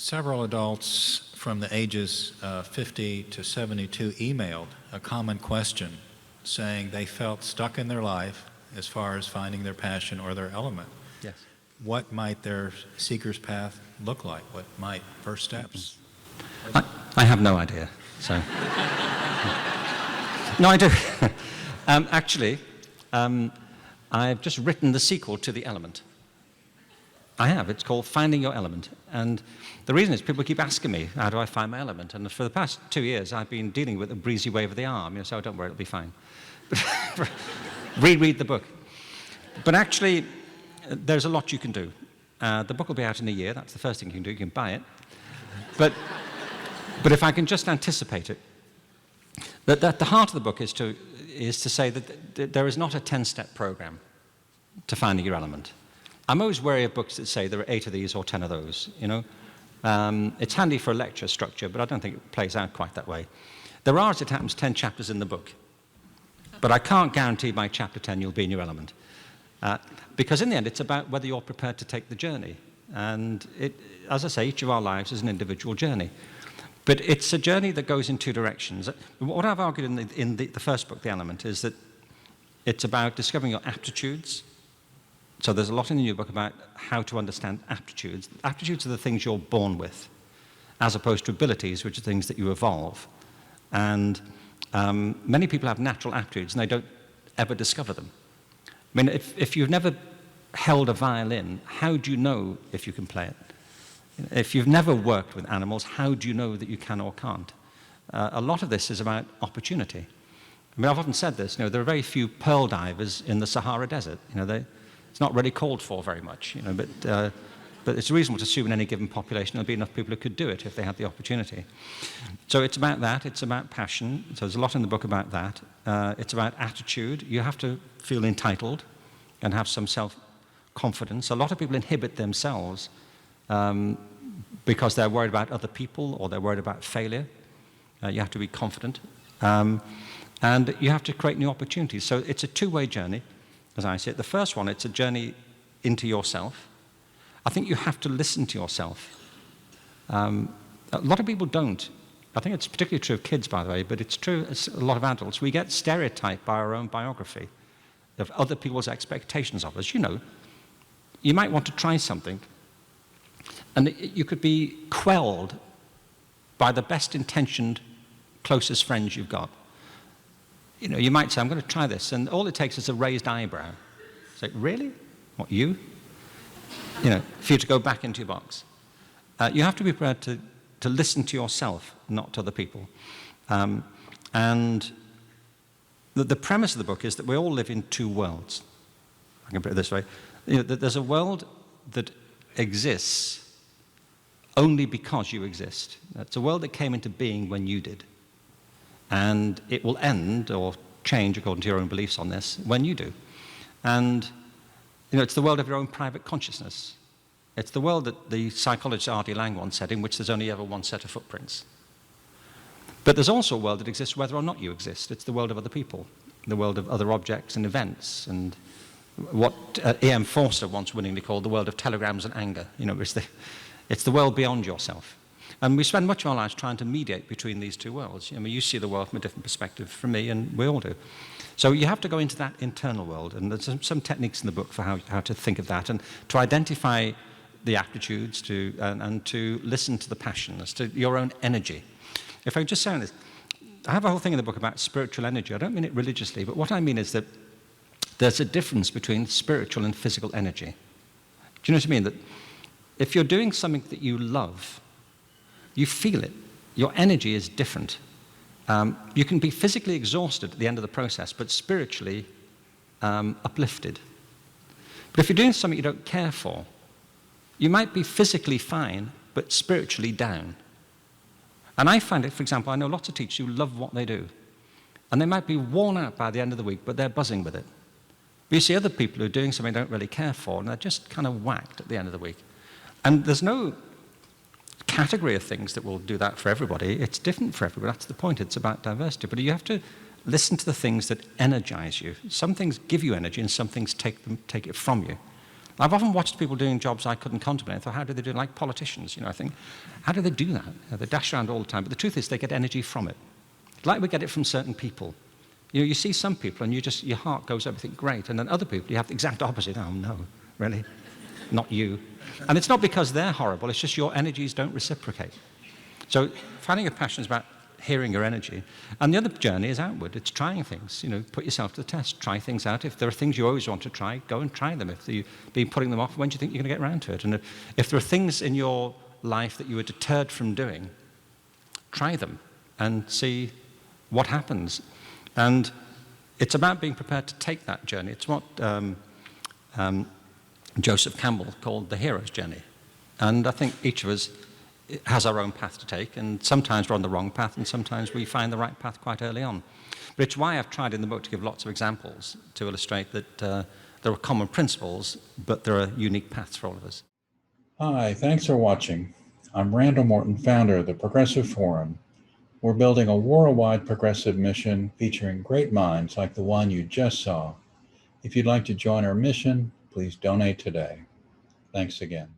Several adults from the ages 50 to 72 emailed a common question saying they felt stuck in their life as far as finding their passion or their element. Yes. What might their seeker's path look like? What might first steps? I have no idea. So, no, I do. Actually, I've just written the sequel to The Element. I have. It's called Finding Your Element. And the reason is people keep asking me, how do I find my element? And for the past 2 years, I've been dealing with a breezy wave of the arm. So don't worry, it'll be fine. Reread the book. But actually, there's a lot you can do. The book will be out in a year. That's the first thing you can do. You can buy it. But if I can just anticipate it, that the heart of the book is to say that there is not a 10-step program to finding your element. I'm always wary of books that say there are 8 of these or 10 of those, you know. It's handy for a lecture structure, but I don't think it plays out quite that way. There are, as it happens, 10 chapters in the book. But I can't guarantee by chapter 10 you'll be in your element. Because in the end, it's about whether you're prepared to take the journey. And as I say, each of our lives is an individual journey. But it's a journey that goes in 2 directions. What I've argued in the first book, The Element, is that it's about discovering your aptitudes. So there's a lot in the new book about how to understand aptitudes. Aptitudes are the things you're born with, as opposed to abilities, which are things that you evolve. And many people have natural aptitudes, and they don't ever discover them. I mean, if you've never held a violin, how do you know if you can play it? If you've never worked with animals, how do you know that you can or can't? A lot of this is about opportunity. I mean, I've often said this, you know, there are very few pearl divers in the Sahara Desert. You know, it's not really called for very much, you know, but it's reasonable to assume in any given population there'll be enough people who could do it if they had the opportunity. So it's about that, it's about passion, so there's a lot in the book about that. It's about attitude. You have to feel entitled and have some self-confidence. A lot of people inhibit themselves because they're worried about other people or they're worried about failure. You have to be confident. And you have to create new opportunities. So it's a 2-way journey, as I see it. The first one, it's a journey into yourself. I think you have to listen to yourself. A lot of people don't. I think it's particularly true of kids, by the way, but it's true as a lot of adults. We get stereotyped by our own biography of other people's expectations of us. You know, you might want to try something, and you could be quelled by the best-intentioned, closest friends you've got. You know, you might say, I'm going to try this, and all it takes is a raised eyebrow. It's like, really? What, you? You know, for you to go back into your box. You have to be prepared to listen to yourself, not to other people. And the premise of the book is that we all live in 2 worlds. I can put it this way. You know, there's a world that exists only because you exist. It's a world that came into being when you did. And it will end or change according to your own beliefs on this when you do. And you know, it's the world of your own private consciousness. It's the world that the psychologist R.D. Laing once said, in which there's only ever one set of footprints. But there's also a world that exists whether or not you exist. It's the world of other people, the world of other objects and events, and what E.M. Forster once winningly called the world of telegrams and anger. You know, it's the world beyond yourself. And we spend much of our lives trying to mediate between these 2 worlds. I mean, you see the world from a different perspective from me, and we all do. So you have to go into that internal world, and there's some techniques in the book for how to think of that, and to identify the aptitudes, and to listen to the passions, to your own energy. If I just say this, I have a whole thing in the book about spiritual energy. I don't mean it religiously, but what I mean is that there's a difference between spiritual and physical energy. Do you know what I mean? That if you're doing something that you love, you feel it. Your energy is different. You can be physically exhausted at the end of the process, but spiritually uplifted. But if you're doing something you don't care for, you might be physically fine, but spiritually down. And I find it, for example, I know lots of teachers who love what they do. And they might be worn out by the end of the week, but they're buzzing with it. But you see other people who are doing something they don't really care for, and they're just kind of whacked at the end of the week. And there's no category of things that will do that for everybody. It's different for everybody. That's the point. It's about diversity. But you have to listen to the things that energize you. Some things give you energy, and some things take it from you. I've often watched people doing jobs I couldn't contemplate. I thought, how do they do it? Like politicians, I think, how do they do that? They dash around all the time. But the truth is they get energy from it. Like we get it from certain people. You see some people and your heart goes, everything great. And then other people, you have the exact opposite. Oh, no, really? Not you. And it's not because they're horrible. It's just your energies don't reciprocate. So finding a passion is about hearing your energy. And the other journey is outward. It's trying things. Put yourself to the test. Try things out. If there are things you always want to try, go and try them. If you've been putting them off, when do you think you're going to get around to it? And if there are things in your life that you were deterred from doing, try them and see what happens. And it's about being prepared to take that journey. It's what Joseph Campbell called the hero's journey. And I think each of us has our own path to take, and sometimes we're on the wrong path, and sometimes we find the right path quite early on. But it's why I've tried in the book to give lots of examples to illustrate that there are common principles, but there are unique paths for all of us. Hi, thanks for watching. I'm Randall Morton, founder of the Progressive Forum. We're building a worldwide progressive mission featuring great minds like the one you just saw. If you'd like to join our mission, please donate today. Thanks again.